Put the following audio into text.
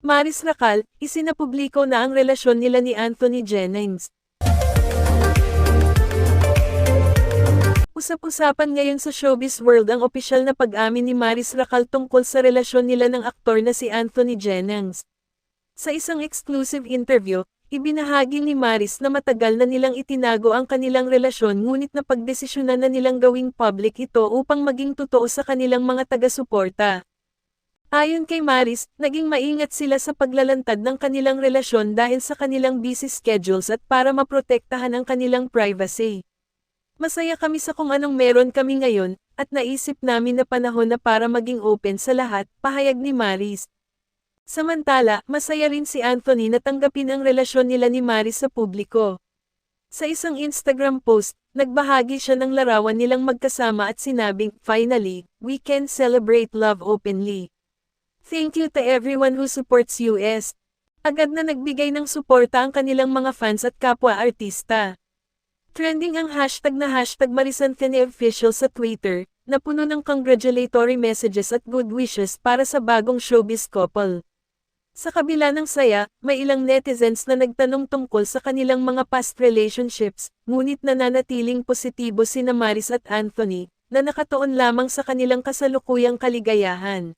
Maris Racal, isinapubliko na ang relasyon nila ni Anthony Jennings. Usap-usapan ngayon sa showbiz world ang opisyal na pag-amin ni Maris Racal tungkol sa relasyon nila ng aktor na si Anthony Jennings. Sa isang exclusive interview, ibinahagi ni Maris na matagal na nilang itinago ang kanilang relasyon ngunit napagdesisyonan na nilang gawing public ito upang maging totoo sa kanilang mga taga-suporta. Ayon kay Maris, naging maingat sila sa paglalantad ng kanilang relasyon dahil sa kanilang busy schedules at para maprotektahan ang kanilang privacy. Masaya kami sa kung anong meron kami ngayon, at naisip namin na panahon na para maging open sa lahat, pahayag ni Maris. Samantala, masaya rin si Anthony na tanggapin ang relasyon nila ni Maris sa publiko. Sa isang Instagram post, nagbahagi siya ng larawan nilang magkasama at sinabing, "Finally, we can celebrate love openly. Thank you to everyone who supports us." Agad na nagbigay ng suporta ang kanilang mga fans at kapwa-artista. Trending ang hashtag na #MarisAnthonyOfficial sa Twitter, na puno ng congratulatory messages at good wishes para sa bagong showbiz couple. Sa kabila ng saya, may ilang netizens na nagtanong tungkol sa kanilang mga past relationships, ngunit nananatiling positibo sina Maris at Anthony, na nakatuon lamang sa kanilang kasalukuyang kaligayahan.